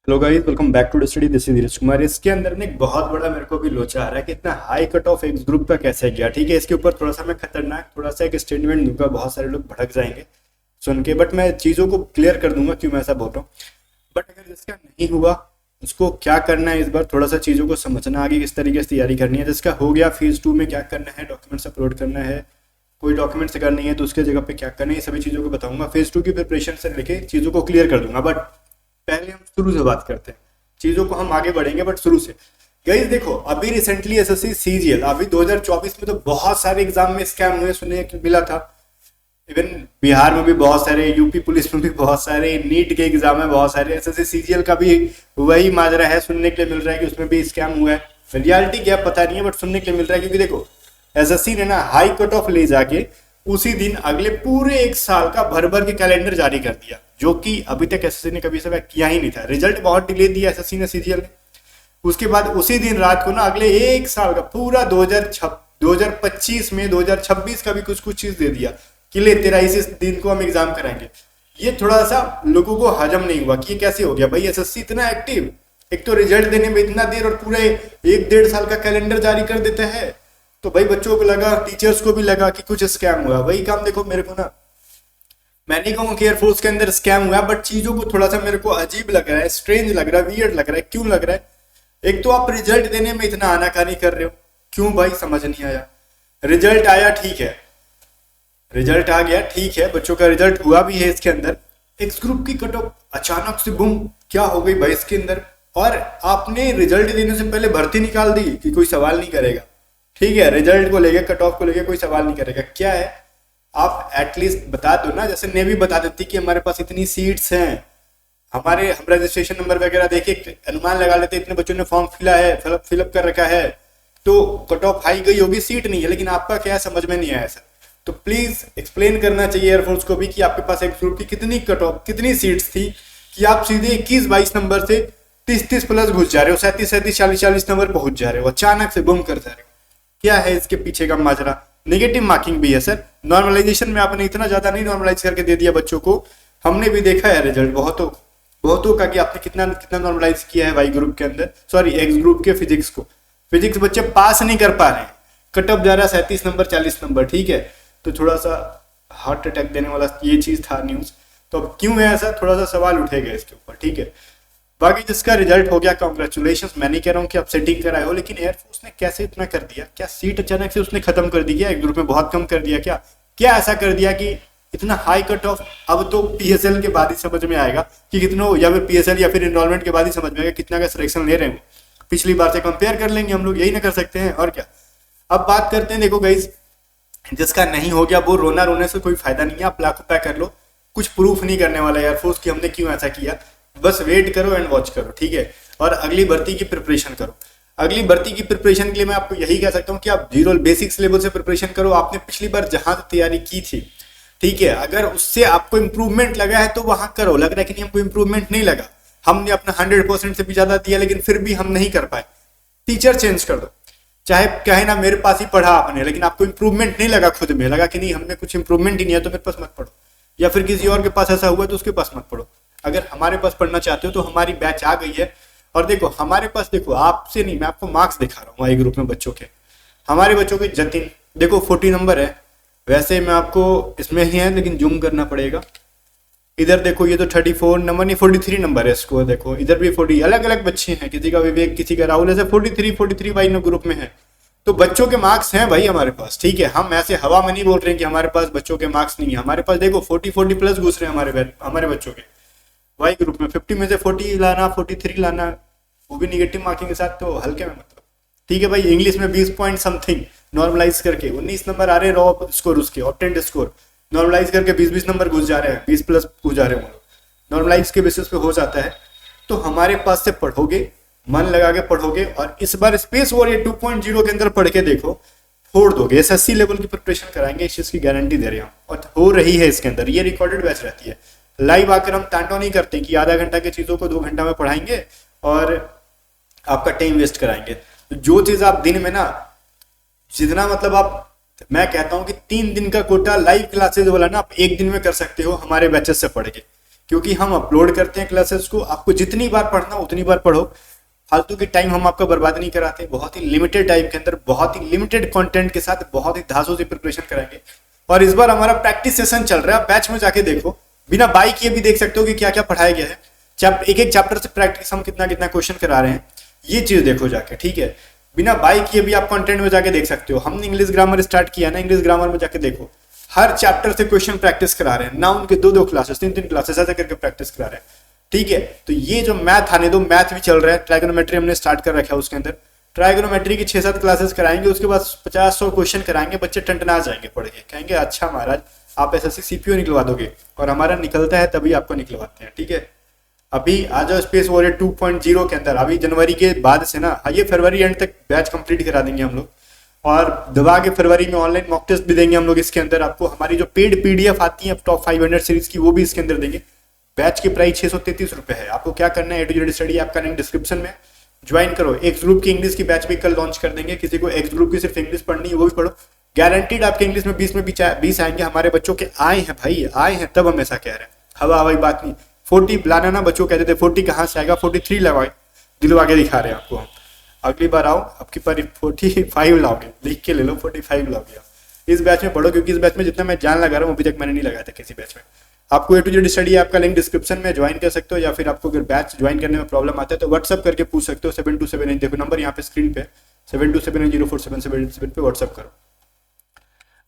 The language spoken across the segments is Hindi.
Hello guys, welcome back to the study. This is Dheeraj Kumar. इसके अंदर ने एक बहुत बड़ा मेरे को भी लोचा आ रहा है कि इतना high cut off x group का कैसे गया। ठीक है, इसके ऊपर थोड़ा सा मैं खतरनाक थोड़ा सा एक स्टेटमेंट दूंगा, बहुत सारे लोग भड़क जाएंगे सुन के, बट मैं चीज़ों को क्लियर कर दूंगा क्यों मैं ऐसा बोल रहा हूँ। बट अगर जिसका नहीं हुआ उसको क्या करना है, इस बार थोड़ा सा चीज़ों को समझना, आगे किस तरीके से तैयारी करनी है। जिसका हो गया फेज 2 में क्या करना है, डॉक्यूमेंट्स अपलोड करना है, कोई डॉक्यूमेंट्स अगर नहीं है तो उसके जगह पे क्या करना है, ये सभी चीज़ों को बताऊंगा। फेज 2 की प्रिपरेशन से लेके चीज़ों को क्लियर कर दूंगा। बट पहले हम शुरू से बात करते हैं, चीजों को हम आगे बढ़ेंगे बट शुरू से। गाइस देखो, अभी रिसेंटली एसएससी सीजीएल अभी 2024 में तो बहुत सारे एग्जाम में स्कैम हुए सुनने को मिला था। इवन बिहार में भी बहुत सारे, यूपी पुलिस में भी बहुत सारे, नीट के एग्जाम में बहुत सारे, एसएससी सीजीएल का भी वही माजरा है, सुनने के लिए मिल रहा है कि उसमें भी स्कैम हुआ है। रियलिटी क्या पता नहीं है बट सुनने के लिए मिल रहा है, क्योंकि देखो एसएससी ने ना हाई कट ऑफ ले जाके उसी दिन अगले पूरे एक साल का भर भर के कैलेंडर जारी कर दिया, जो कि अभी तक एसएससी ने कभी ऐसा किया ही नहीं था। रिजल्ट बहुत डिले दिया एसएससी ने सीजीएल ने। उसके बाद उसी दिन रात को ना अगले एक साल का पूरा 2025 में 2026 का भी कुछ कुछ चीज दे दिया कि ले तेरा इसी दिन को हम एग्जाम कराएंगे। ये थोड़ा सा लोगों को हजम नहीं हुआ कि ये कैसे हो गया भाई, एसएससी इतना एक्टिव, एक तो रिजल्ट देने में इतना देर और पूरे एक डेढ़ साल का कैलेंडर जारी कर देता है। तो भाई बच्चों को लगा, टीचर्स को भी लगा कि कुछ स्कैम हुआ। वही काम देखो मेरे को ना, मैं नहीं कहूंगा कि एयरफोर्स के अंदर स्कैम हुआ, बट चीजों को थोड़ा सा मेरे को अजीब लग रहा है, स्ट्रेंज लग रहा है, वियर्ड लग रहा है। क्यों लग रहा है? एक तो आप रिजल्ट देने में इतना आनाकानी कर रहे हो, क्यों भाई समझ नहीं आया। रिजल्ट आया ठीक है, रिजल्ट आ गया ठीक है, बच्चों का रिजल्ट हुआ भी है। इसके अंदर एक्स ग्रुप की कट ऑफ अचानक से बुम क्या हो गई भाई इसके अंदर। और आपने रिजल्ट देने से पहले भर्ती निकाल दी कि कोई सवाल नहीं करेगा। ठीक है, रिजल्ट को लेके, कट ऑफ को लेके कोई सवाल नहीं करेगा। क्या है, आप एटलीस्ट बता दो ना, जैसे नेवी बता देती कि हमारे पास इतनी सीट्स हैं, हमारे हम रजिस्ट्रेशन नंबर वगैरह देके अनुमान लगा लेते इतने बच्चों ने फॉर्म फिलअप कर रखा है, तो कट ऑफ हाई गई होगी, सीट नहीं है। लेकिन आपका क्या समझ में नहीं आया सर, तो प्लीज एक्सप्लेन करना चाहिए एयरफोर्स को भी कि आपके पास एक ग्रुप की कितनी कट ऑफ, कितनी सीट्स थी कि आप सीधे 21-22 नंबर से 30-30 प्लस घुस जा रहे हो, 37-37 40-40 नंबर पहुंच जा रहे हो, अचानक से बुम कर जा रहे हो। क्या है इसके पीछे का माजरा? नेगेटिव मार्किंग भी है सर। नॉर्मलाइजेशन में आपने इतना ज्यादा नहीं नॉर्मलाइज करके दे दिया बच्चों को। हमने भी देखा है रिजल्ट बहुतों का कि आपने कितना कितना नॉर्मलाइज किया है वाई ग्रुप के अंदर, सॉरी एक्स ग्रुप के फिजिक्स को। फिजिक्स बच्चे पास नहीं कर पा रहे हैं, कट ऑफ जा रहा है 37 नंबर 40 नंबर। ठीक है, तो थोड़ा सा हार्ट अटैक देने वाला ये चीज था न्यूज। तो अब क्यों है ऐसा, थोड़ा सा सवाल उठेगा इसके ऊपर। ठीक है, बाकी जिसका रिजल्ट हो गया कॉन्ग्रेचुलेशन। मैं नहीं कह रहा हूँ कि आप सेटिंग कराए हो, लेकिन एयरफोर्स ने कैसे इतना कर दिया? क्या सीट अचानक से उसने खत्म कर दी? क्या एक ग्रुप में बहुत कम कर दिया? क्या क्या ऐसा कर दिया कि इतना हाई कट ऑफ? अब तो पीएसएल के बाद ही समझ में आएगा कि कितना, या फिर पीएसएल या फिर एनरोलमेंट के बाद ही समझ में आएगा कितना का सिलेक्शन ले रहे हैं। पिछली बार से कंपेयर कर लेंगे हम लोग, यही ना कर सकते हैं और क्या। अब बात करते हैं, देखो गाइज, जिसका नहीं हो गया वो रोना रोने से कोई फायदा नहीं है। आप लाखों रुपया कर लो, कुछ प्रूफ नहीं करने वाला एयरफोर्स की हमने क्यों ऐसा किया। बस वेट करो एंड वॉच करो, ठीक है, और अगली भर्ती की प्रिपरेशन करो। अगली भर्ती की प्रिपरेशन के लिए मैं आपको यही कह सकता हूँ कि आप जीरो बेसिक्स लेवल से प्रिपरेशन करो। आपने पिछली बार जहां तैयारी की थी, ठीक है, अगर उससे आपको इंप्रूवमेंट लगा है तो वहां करो। लग रहा है कि नहीं हमको इंप्रूवमेंट नहीं लगा, हमने अपना 100% से भी ज्यादा दिया लेकिन फिर भी हम नहीं कर पाए, टीचर चेंज कर दो। चाहे कहे ना मेरे पास ही पढ़ा आपने, लेकिन आपको इंप्रूवमेंट नहीं लगा, खुद में लगा कि नहीं हमें कुछ इंप्रूवमेंट ही नहीं है, तो मेरे पास मत पढ़ो। या फिर किसी और के पास ऐसा हुआ तो उसके पास मत पढ़ो। अगर हमारे पास पढ़ना चाहते हो तो हमारी बैच आ गई है। और देखो हमारे पास, देखो आपसे नहीं, मैं आपको मार्क्स दिखा रहा हूँ आई ग्रुप में बच्चों के। हमारे बच्चों के जतिन देखो 40 नंबर है, वैसे मैं आपको इसमें ही है लेकिन जूम करना पड़ेगा। इधर देखो ये तो 34 नंबर नहीं 43 नंबर है स्कोर। देखो इधर भी 40, अलग अलग बच्चे हैं, किसी का विवेक किसी का राहुल, ऐसे 43 भाई ग्रुप में है। तो बच्चों के मार्क्स हैं भाई हमारे पास, ठीक है, हम ऐसे हवा में नहीं बोल रहे हैं कि हमारे पास बच्चों के मार्क्स नहीं है। हमारे पास देखो 40 प्लस घुस रहे हैं हमारे बच्चों के वाई ग्रुप में। 50 में से 40 लाना, 43 लाना, वो भी निगेटिव मार्किंग के साथ, तो हल्के में मतलब। ठीक है भाई, इंग्लिश में 20 पॉइंट समथिंग नॉर्मलाइज करके 19 नंबर आ रहे हैं रॉ स्कोर, उसके ऑप्टेंड स्कोर नॉर्मलाइज करके 20-20 नंबर घुस जा रहे हैं, 20 प्लस घुस जा रहे हैं, नॉर्मलाइज के बेसिस पे हो जाता है। तो हमारे पास से पढ़ोगे, मन लगा के पढ़ोगे, और इस बार स्पेस वॉरियर 2.0 के अंदर पढ़ के देखो, फोड़ दोगे। एसएससी लेवल की प्रिपरेशन कराएंगे, इस चीज की गारंटी दे रहे हैं, और हो रही है इसके अंदर। ये रिकॉर्डेड बैच रहती है, लाइव आकर हम तांटो नहीं करते कि आधा घंटा की चीजों को 2 घंटा में पढ़ाएंगे और आपका टाइम वेस्ट कराएंगे। तो जो चीज आप दिन में ना, जितना मतलब आप, मैं कहता हूं कि 3 दिन का कोटा लाइव क्लासेस वाला ना आप 1 दिन में कर सकते हो हमारे बैचेस से पढ़ के। क्योंकि हम अपलोड करते हैं क्लासेस को, आपको जितनी बार पढ़ना उतनी बार पढ़ो, फालतू की टाइम हम आपका बर्बाद नहीं कराते, बहुत ही लिमिटेड टाइम के अंदर बहुत ही लिमिटेड कंटेंट के साथ बहुत ही धांसू से प्रिपरेशन कराएंगे। और इस बार हमारा प्रैक्टिस सेशन चल रहा है, बैच में जाके देखो, बिना बाई किए भी देख सकते हो कि क्या क्या पढ़ाया गया है। एक एक चैप्टर से प्रैक्टिस हम कितना कितना क्वेश्चन करा रहे हैं, ये चीज देखो जाके, ठीक है। बिना बाई किए भी आप कंटेंट में जाके देख सकते हो। हमने इंग्लिश ग्रामर स्टार्ट किया ना, इंग्लिश ग्रामर में जाके देखो, हर चैप्टर से क्वेश्चन प्रैक्टिस करा रहे हैं ना, उनके दो दो क्लासेस, तीन तीन क्लासेस ऐसे करके प्रैक्टिस करा रहे हैं, ठीक है। तो ये जो मैथ आने दो, मैथ भी चल रहा है, ट्राइगोनोमेट्री हमने स्टार्ट कर रखा है, उसके अंदर ट्राइगोनोमेट्री की 6-7 क्लासेस कराएंगे, उसके बाद 50-100 क्वेश्चन कराएंगे, बच्चे टंटना जाएंगे पढ़ के, कहेंगे अच्छा महाराज आप एसएससी सीपीओ निकलवा दोगे, और हमारा निकलता है तभी आपको निकलवाते हैं, ठीक है। अभी आ जाओ स्पेस वॉरियर 2.0 के अंदर, अभी जनवरी के बाद से ना, ये फरवरी एंड तक बैच कंप्लीट करा देंगे हम लोग, और दबा के फरवरी में ऑनलाइन मॉक टेस्ट भी देंगे हम लोग इसके अंदर। आपको हमारी जो पेड पीडीएफ आती है टॉप 500 सीरीज की, वो भी इसके अंदर देंगे। बैच की प्राइस 633 रुपए है। आपको क्या करना है, ए टू जेड स्टडी आपका लिंक डिस्क्रिप्शन में, ज्वाइन करो। एक्स ग्रुप की इंग्लिश की बैच भी कल लॉन्च कर देंगे, किसी को एक्स ग्रुप की सिर्फ इंग्लिश पढ़नी है वो भी पढ़ो, गारंटीड आपके इंग्लिश में 20 में 20 आएंगे। हमारे बच्चों के आए हैं भाई, आए हैं, तब हम ऐसा कह रहे हैं, हवा हवाई बात नहीं। 40 लाना ना, बच्चों कहते थे 40 कहाँ से आएगा, 43 लगाए, दिलवा के दिखा रहे हैं आपको हम। अगली बार आओ, आपकी बार 45 लाओगे, लिख के ले लो, 45 लाओगे आप। इस बैच में पढ़ो, क्योंकि इस बैच में जितना मैं जान लगा रहा हूँ अभी तक मैंने नहीं लगाया था किसी बैच में। आपको ए टू जेड स्टडी आपका लिंक डिस्क्रिप्शन में ज्वाइन कर सकते हो, या फिर आपको अगर बैच ज्वाइन करने में प्रॉब्लम आता है तो व्हाट्सअप करके पूछ सकते हो। 7279, देखो नंबर यहाँ पे स्क्रीन पे, 7279047777 पे व्हाट्सअप करो।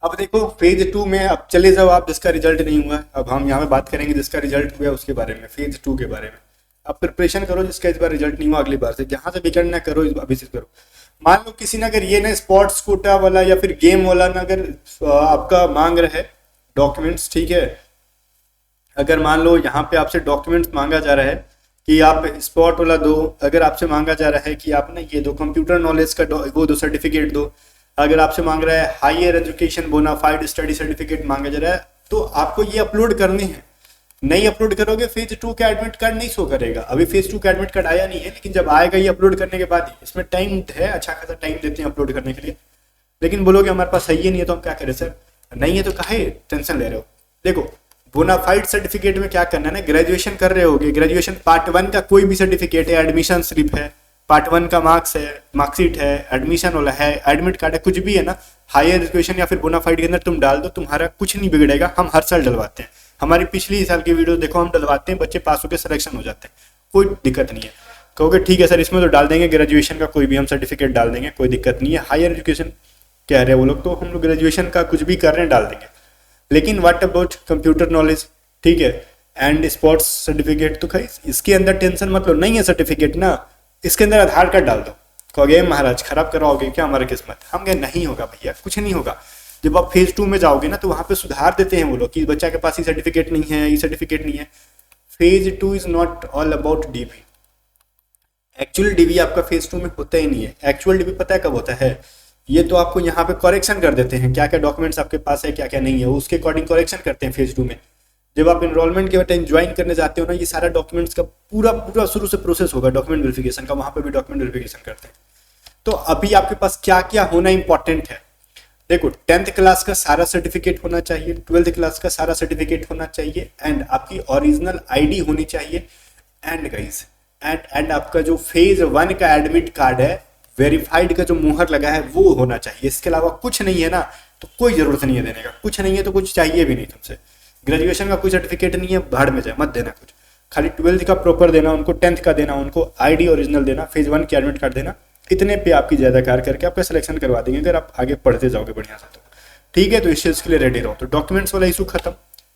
अब देखो फेज 2 में अब चले जाओ आप, जिसका रिजल्ट नहीं हुआ। अब हम यहाँ पे बात करेंगे जिसका रिजल्ट हुआ उसके बारे में, फेज 2 के बारे में। अब प्रिपरेशन करो, जिसका इस बार रिजल्ट नहीं हुआ अगली बार से जहां से भी करना करो, अभी से करो। मान लो किसी ने अगर ये ना स्पोर्ट्स कोटा वाला या फिर गेम वाला ना अगर आपका मांग रहा है डॉक्यूमेंट्स, ठीक है, अगर मान लो यहाँ पे आपसे डॉक्यूमेंट्स मांगा जा रहा है कि आप स्पोर्ट वाला दो, अगर आपसे मांगा जा रहा है कि आप ना ये दो कंप्यूटर नॉलेज का वो दो सर्टिफिकेट दो, अगर आपसे मांग रहा है higher education bonafide study certificate मांगा जा रहा है, तो आपको ये अपलोड करने हैं। नहीं अपलोड करोगे फेज 2 का एडमिट कार्ड नहीं शो करेगा। अभी फेज 2 का एडमिट कार्ड आया नहीं है, लेकिन जब आएगा ये अपलोड करने के बाद ही, इसमें टाइम है, अच्छा खासा टाइम देते हैं अपलोड करने के लिए। लेकिन बोलोगे हमारे पास सही नहीं है तो हम क्या करें सर, नहीं है तो काहे टेंशन ले रहे हो। देखो बोनाफाइड सर्टिफिकेट में क्या करना है ना, ग्रेजुएशन कर रहे होगे, ग्रेजुएशन पार्ट 1 का कोई भी सर्टिफिकेट है, एडमिशन स्लिप है, पार्ट 1 का मार्क्स है, मार्कशीट है, एडमिशन वाला है, एडमिट कार्ड है, कुछ भी है ना, हायर एजुकेशन या फिर बोनाफाइड के अंदर तुम डाल दो, तुम्हारा कुछ नहीं बिगड़ेगा। हम हर साल डलवाते हैं, हमारी पिछली साल की वीडियो देखो, हम डलवाते हैं, बच्चे पास होकर सिलेक्शन हो जाते हैं, कोई दिक्कत नहीं है। कहोगे ठीक है सर इसमें तो डाल देंगे, ग्रेजुएशन का कोई भी हम सर्टिफिकेट डाल देंगे, कोई दिक्कत नहीं है। हायर एजुकेशन कह रहे हैं वो लोग, तो हम लोग ग्रेजुएशन का कुछ भी कर रहे हैं डाल देंगे। लेकिन व्हाट अबाउट कंप्यूटर नॉलेज, ठीक है, एंड स्पोर्ट्स सर्टिफिकेट, तो खाई इसके अंदर टेंशन मत लो, नहीं है सर्टिफिकेट ना, इसके अंदर आधार कार्ड डाल दो। कहोगे महाराज खराब कराओगे क्या हमारा किस्मत, हम कहे नहीं होगा भैया, कुछ नहीं होगा। जब आप फेज 2 में जाओगे ना तो वहां पे सुधार देते हैं वो लोग कि बच्चा के पास ये सर्टिफिकेट नहीं है, ये सर्टिफिकेट नहीं है। Phase 2 is not all about dB. Actual dB आपका फेज 2 में होता ही नहीं है। एक्चुअल डीबी पता है कब होता है, ये तो आपको यहाँ पे करेक्शन कर देते हैं, क्या क्या डॉक्यूमेंट्स आपके पास है क्या क्या नहीं है, उसके अकॉर्डिंग करेक्शन करते हैं फेज 2 में। जब आप इनरोलमेंट के टाइम ज्वाइन करने जाते हो ना, ये सारा डॉक्यूमेंट्स का पूरा शुरू से प्रोसेस होगा डॉक्यूमेंट वेरिफिकेशन का, वहां पे भी डॉक्यूमेंट वेरिफिकेशन करते हैं। तो अभी आपके पास क्या क्या होना इंपॉर्टेंट है, देखो 10th क्लास का सारा सर्टिफिकेट होना चाहिए, 12th क्लास का सारा सर्टिफिकेट होना चाहिए, एंड आपकी ओरिजिनल आईडी होनी चाहिए, एंड गाइस एंड आपका जो फेज 1 का एडमिट कार्ड है, वेरीफाइड का जो मुहर लगा है वो होना चाहिए। इसके अलावा कुछ नहीं है ना तो कोई जरूरत नहीं है देने का, कुछ नहीं है तो कुछ चाहिए भी नहीं तुमसे। ग्रेजुएशन का कोई सर्टिफिकेट नहीं है, भाड़ में जाए, मत देना कुछ, खाली 12th का प्रॉपर देना उनको, 10th का देना उनको, आईडी ओरिजिनल देना, फेज 1 की एडमिट कार्ड देना। इतने पे आपकी ज्यादा कार करके आपका सिलेक्शन करवा देंगे अगर आप आगे पढ़ते जाओगे बढ़िया से तो, ठीक है। तो इस चीज के लिए रेडी रहो। तो डॉक्यूमेंट्स वाला इशू खत्म,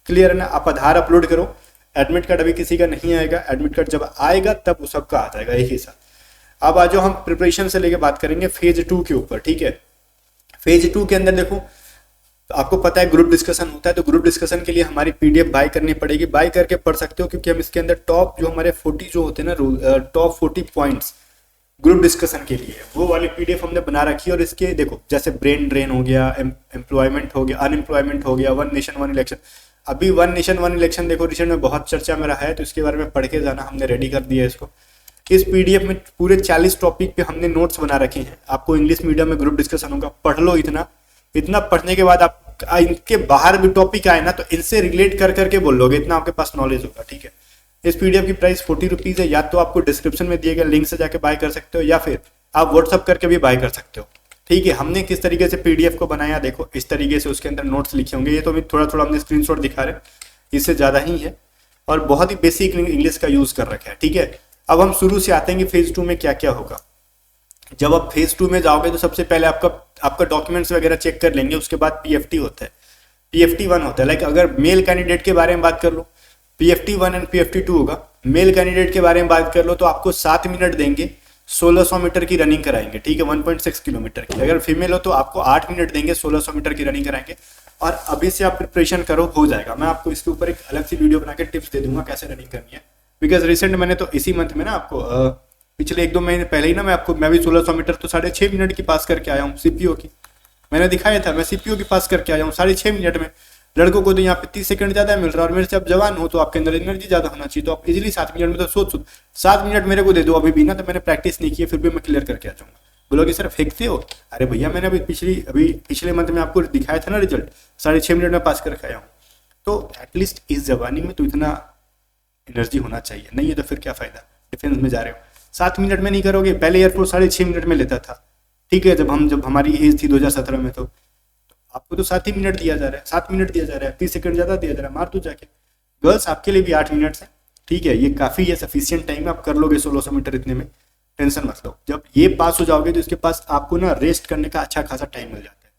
क्लियर है ना। आप आधार अपलोड करो, एडमिट कार्ड अभी किसी का नहीं आएगा, एडमिट कार्ड जब आएगा तब वो सबका आ जाएगा एक ही साथ। अब आज हम प्रिपरेशन से लेके बात करेंगे फेज 2 के ऊपर, ठीक है। फेज 2 के अंदर देखो आपको पता है ग्रुप डिस्कशन होता है, तो ग्रुप डिस्कशन के लिए हमारी पीडीएफ बाय करनी पड़ेगी, बाय करके पढ़ सकते हो, क्योंकि हम इसके अंदर टॉप जो हमारे 40 जो होते हैं ना टॉप 40 पॉइंट्स ग्रुप डिस्कशन के लिए वो वाली पीडीएफ हमने बना रखी है। और इसके देखो जैसे ब्रेन ड्रेन हो गया, एम्प्लॉयमेंट हो गया, अनएम्प्लॉयमेंट हो गया, वन नेशन वन इलेक्शन। अभी वन नेशन वन इलेक्शन देखो रिसेंट में बहुत चर्चा में रहा है, तो इसके बारे में पढ़ के जाना, हमने रेडी कर दिया है इसको। इस पीडीएफ में पूरे 40 टॉपिक पे हमने नोट्स बना रखे हैं। आपको इंग्लिश मीडियम में ग्रुप डिस्कशन होगा, पढ़ लो इतना पढ़ने के बाद आप इनके बाहर भी टॉपिक आए ना तो इनसे रिलेट कर करके बोल लोगे, इतना आपके पास नॉलेज होगा। ठीक है, इस पीडीएफ की प्राइस 40 रुपीज है। या तो आपको डिस्क्रिप्शन में दिए गए लिंक से जाके बाय कर सकते हो या फिर आप व्हाट्सअप करके भी बाय कर सकते हो। ठीक है, हमने किस तरीके से पीडीएफ को बनाया देखो, इस तरीके से उसके अंदर नोट्स लिखे होंगे। ये तो अभी थोड़ा थोड़ा हमने स्क्रीनशॉट दिखा रहे हैं, इससे ज़्यादा ही है और बहुत ही बेसिक इंग्लिश का यूज़ कर रखा है। ठीक है, अब हम शुरू से आते हैं कि फेज 2 में क्या क्या होगा। जब आप फेज 2 में जाओगे तो सबसे पहले आपका डॉक्यूमेंट्स वगैरह चेक कर लेंगे। उसके बाद पीएफटी होता है, पीएफटी 1 होता है। लाइक अगर मेल कैंडिडेट के बारे में बात कर लो, पीएफटी 1 एंड पीएफटी 2 होगा। मेल कैंडिडेट के बारे में बात कर लो तो आपको 7 मिनट देंगे, 1600 मीटर की रनिंग कराएंगे। ठीक है, 1.6 किलोमीटर की। अगर फीमेल हो तो आपको 8 मिनट देंगे, 1600 मीटर की रनिंग कराएंगे। और अभी से आप प्रिपरेशन करो, हो जाएगा। मैं आपको इसके ऊपर एक अलग सी वीडियो बना के टिप्स दे दूंगा कैसे रनिंग करनी है। बिकॉज रिसेंट मैंने तो इसी मंथ में ना आपको पिछले 1-2 महीने पहले ही ना मैं भी 1600 मीटर तो 6.5 मिनट की पास करके आया हूँ। सीपीओ की मैंने दिखाया था, मैं सीपीओ की पास करके आया हूँ 6.5 मिनट में। लड़कों को तो यहाँ पे 30 सेकंड ज्यादा मिल रहा है और मेरे से आप जवान हो तो आपके अंदर एनर्जी ज्यादा होना चाहिए, तो आप इजीली 7 मिनट में तो सोच 7 मिनट मेरे को दे दो अभी भी ना, तो मैंने प्रैक्टिस नहीं की फिर भी मैं क्लियर करके आ जाऊंगा। बोलोगे सर फेंकते हो? अरे भैया मैंने अभी पिछले मंथ में आपको दिखाया था ना रिजल्ट, 6.5 मिनट में पास करके आया हूँ। तो एटलीस्ट इस जवानी में तो इतना एनर्जी होना चाहिए, नहीं है तो फिर क्या फायदा। डिफेंस में जा रहे हो 7 मिनट में नहीं करोगे। पहले एयरफोर्स 6.5 मिनट में लेता था। ठीक है, जब हमारी एज थी 2017 में तो आपको तो 7 ही मिनट दिया जा रहा है, 7 मिनट दिया जा रहा है, 30 सेकंड ज्यादा दिया जा रहा है, मार दो जाके। गर्ल्स आपके लिए भी 8 मिनट है। ठीक है, ये काफी है, सफिशियंट टाइम है, आप कर लोगे 1600 मीटर इतने में, टेंशन मत लो। जब ये पास हो जाओगे तो इसके पास आपको ना रेस्ट करने का अच्छा खासा टाइम मिल जाता है।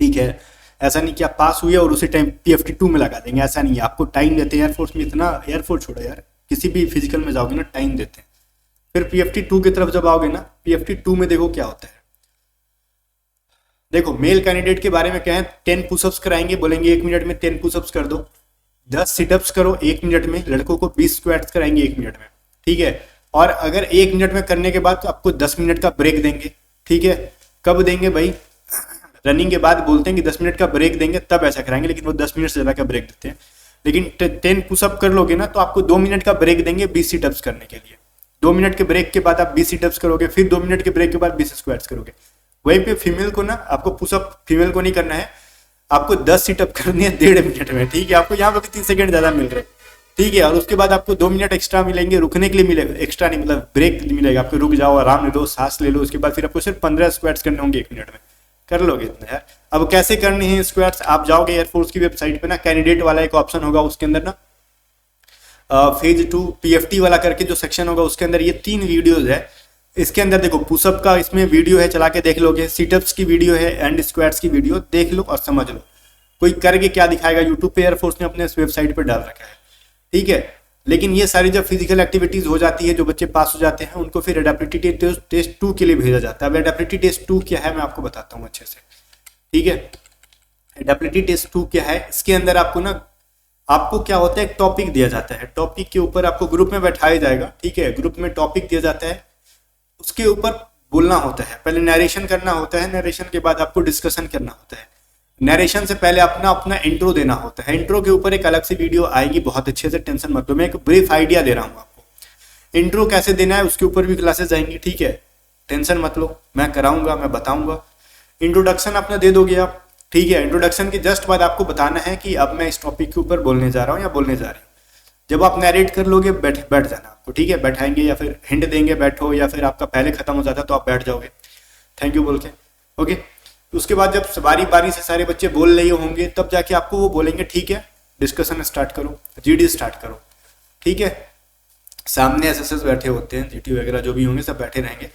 ठीक है, ऐसा नहीं कि आप पास हुए और उसी टाइम पीएफटी 2 में लगा देंगे, ऐसा नहीं है। आपको टाइम देते हैं एयरफोर्स में, इतना एयरफोर्स छोड़ो यार, किसी भी फिजिकल में जाओगे ना टाइम देते हैं। फिर पीएफटी 2 की तरफ जब आओगे ना, पीएफटी 2 में देखो क्या होता है। देखो मेल कैंडिडेट के बारे में क्या है, 10 पुशअप्स कराएंगे, बोलेंगे 1 मिनट में 10 पुशअप्स कर दो, 10 सिटअप्स करो 1 मिनट में। लड़कों को 20 स्क्वाट्स कराएंगे 1 मिनट में। ठीक है, और अगर 1 मिनट में करने के बाद तो आपको 10 मिनट का ब्रेक देंगे। ठीक है, कब देंगे भाई? रनिंग के बाद बोलते हैं कि 10 मिनट का ब्रेक देंगे, तब ऐसा कराएंगे, लेकिन वो 10 मिनट से ज्यादा का ब्रेक देते हैं। लेकिन 10 पुशअप कर लोगे ना तो आपको 2 मिनट का ब्रेक देंगे 20 सिटअप्स करने के लिए। 2 मिनट के ब्रेक के बाद आप 20 सिटअप्स करोगे, फिर 2 मिनट के ब्रेक के बाद 20 स्क्वाट्स करोगे। वहीं पे फीमेल को ना आपको पुशअप फीमेल को नहीं करना है, आपको 10 सिटअप करनी है 1.5 मिनट में। ठीक है, आपको यहाँ पे 30 सेकंड ज्यादा मिल रहे हैं। ठीक है, और उसके बाद आपको 2 मिनट एक्स्ट्रा मिलेंगे, रुकने के लिए मिलेगा, एक्स्ट्रा नहीं मतलब ब्रेक मिलेगा आपको, रुक जाओ, आराम ले लो, सांस ले लो। उसके बाद फिर आपको सिर्फ 15 स्क्वाट्स करने होंगे 1 मिनट में, कर लोगे इतना यार। अब कैसे करने हैं स्क्वाट्स, आप जाओगे एयरफोर्स की वेबसाइट पे ना, कैंडिडेट वाला एक ऑप्शन होगा, उसके अंदर ना फेज 2 पीएफटी वाला करके जो सेक्शन होगा उसके अंदर ये 3 वीडियोज है। इसके अंदर देखो पुशअप का इसमें वीडियो है, चला के देख लोगे, सीटअप्स की वीडियो है एंड स्क्वाट्स की वीडियो, देख लो और समझ लो। कोई करके क्या दिखाएगा, यूट्यूब पे एयरफोर्स ने अपने वेबसाइट पर डाल रखा है। ठीक है, लेकिन ये सारी जब फिजिकल एक्टिविटीज हो जाती है, जो बच्चे पास हो जाते हैं उनको फिर एडेप्टिविटी टेस्ट 2 के लिए भेजा जाता है। अब एडेप्टिविटी टेस्ट 2 क्या है मैं आपको बताता हूँ अच्छे से। ठीक है, एडेप्टिविटी टेस्ट 2 क्या है, इसके अंदर आपको क्या होता है, एक टॉपिक दिया जाता है, टॉपिक के ऊपर आपको ग्रुप में बैठाया जाएगा। ठीक है, ग्रुप में टॉपिक दिया जाता है, उसके ऊपर बोलना होता है, पहले नरेशन करना होता है, नरेशन के बाद आपको डिस्कशन करना होता है। नरेशन से पहले अपना इंट्रो देना होता है। इंट्रो के ऊपर एक अलग से वीडियो आएगी बहुत अच्छे से, टेंशन मत लो, मैं एक ब्रीफ आइडिया दे रहा हूँ आपको। इंट्रो कैसे देना है उसके ऊपर भी क्लासेस आएंगी। ठीक है, टेंशन मत लो, मैं कराऊंगा, मैं बताऊंगा। इंट्रोडक्शन अपना दे दोगे आप। ठीक है, इंट्रोडक्शन के जस्ट बाद आपको बताना है कि अब मैं इस टॉपिक के ऊपर बोलने जा रहा हूँ या बोलने जा रही हूँ। जब आप नरेट कर लोगे बैठ जाना आपको। ठीक है, बैठाएंगे या फिर हिंट देंगे बैठो, या फिर आपका पहले खत्म हो जाता तो आप बैठ जाओगे थैंक यू बोल के। ओके, उसके बाद जब बारी बारी से सारे बच्चे बोल रहे होंगे तब जाके आपको वो बोलेंगे ठीक है डिस्कशन स्टार्ट करो, जीडी स्टार्ट करो। ठीक है, सामने एसएसएस बैठे होते हैं, जीटी वगैरह जो भी होंगे सब बैठे रहेंगे,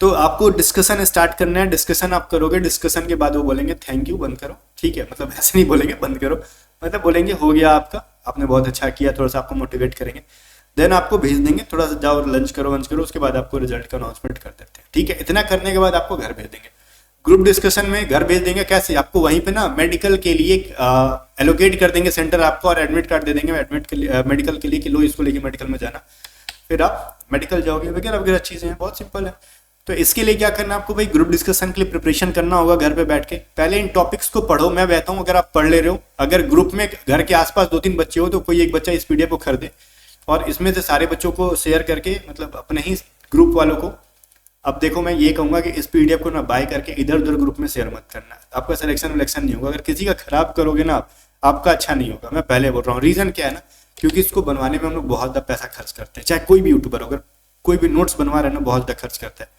तो आपको डिस्कशन स्टार्ट करना है। डिस्कशन आप करोगे, डिस्कशन के बाद वो बोलेंगे थैंक यू, बंद करो। ठीक है, मतलब ऐसे नहीं बोलेंगे बंद करो, मतलब बोलेंगे हो गया आपका, आपने बहुत अच्छा किया, थोड़ा सा आपको मोटिवेट करेंगे, देन आपको भेज देंगे, थोड़ा सा जाओ लंच करो, उसके बाद आपको रिजल्ट का अनाउंसमेंट कर देते हैं। ठीक है, इतना करने के बाद आपको घर भेज देंगे। ग्रुप डिस्कशन में घर भेज देंगे कैसे, आपको वहीं पे ना मेडिकल के लिए एलोकेट कर देंगे सेंटर आपको, और एडमिट कार्ड दे देंगे एडमिट के लिए, मेडिकल के लिए कि लो इसको लेके मेडिकल में जाना, फिर आप मेडिकल जाओगे वगैरह वगैरह चीजें हैं, बहुत सिंपल है। तो इसके लिए क्या करना आपको भाई, ग्रुप डिस्कशन के लिए प्रिपरेशन करना होगा घर पे बैठ के। पहले इन टॉपिक्स को पढ़ो, मैं बहता हूँ अगर आप पढ़ ले रहे हो, अगर ग्रुप में घर के आसपास 2-3 बच्चे हो तो कोई एक बच्चा इस पीडीएफ को खरीदे और इसमें से सारे बच्चों को शेयर करके, मतलब अपने ही ग्रुप वालों को अब देखो मैं ये कहूंगा कि इस पीडीएफ को ना बाय करके इधर उधर ग्रुप में शेयर मत करना, आपका सिलेक्शन नहीं होगा। अगर किसी का खराब करोगे ना आपका अच्छा नहीं होगा, मैं पहले बोल रहा हूँ। रीजन क्या है ना, क्योंकि इसको बनवाने में हम लोग बहुत ज़्यादा पैसा खर्च करते हैं, चाहे कोई भी यूट्यूबर हो, अगर कोई भी नोट्स बनवा रहे हैं ना बहुत ज़्यादा खर्च करता है।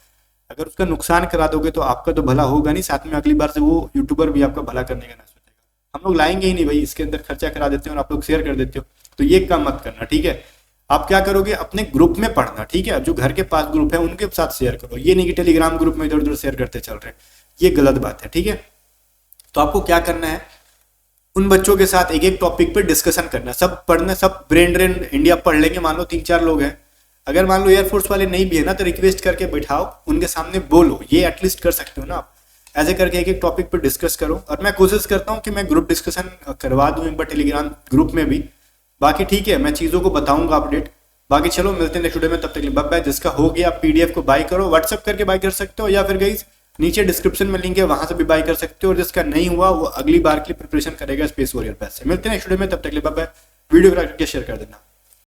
अगर उसका नुकसान करा दोगे तो आपका तो भला होगा नहीं, साथ में अगली बार से वो यूट्यूबर भी आपका भला करने का ना सोचेगा। हम लोग लाएंगे ही नहीं भाई, इसके अंदर खर्चा करा देते हो और आप लोग शेयर कर देते हो, तो ये काम मत करना, ठीक है। आप क्या करोगे, अपने ग्रुप में पढ़ना, ठीक है। जो घर के पास ग्रुप है उनके साथ शेयर करो, ये नहीं कि टेलीग्राम ग्रुप में इधर उधर शेयर करते चल रहे हैं, ये गलत बात है, ठीक है। तो आपको क्या करना है, उन बच्चों के साथ एक एक टॉपिक पे डिस्कशन करना, सब पढ़ना, सब ब्रेन ड्रेन इंडिया पढ़ लेंगे। मान लो 3-4 लोग हैं, अगर मान लो एयरफोर्स वाले नहीं भी है ना तो रिक्वेस्ट करके बैठाओ, उनके सामने बोलो, ये एटलीस्ट कर सकते हो ना आप। ऐसे करके एक एक टॉपिक पर डिस्कस करो, और मैं कोशिश करता हूँ कि मैं ग्रुप डिस्कशन करवा दूँ एक बार टेलीग्राम ग्रुप में भी। बाकी ठीक है, मैं चीज़ों को बताऊंगा अपडेट। बाकी चलो मिलते हैं नेक्स्ट वीडियो में, तब तक के लिए बाय बाय। जिसका हो गया पीडीएफ को बाय करो, व्हाट्सअप करके बाय कर सकते हो, या फिर गाइस नीचे डिस्क्रिप्शन में लिंक है, वहां से भी बाय कर सकते हो। और जिसका नहीं हुआ वो अगली बार के लिए प्रिपरेशन करेगा स्पेस वॉरियर पैसे। मिलते हैं नेक्स्ट वीडियो में, तब तक के लिए बाय बाय। वीडियो को शेयर कर देना।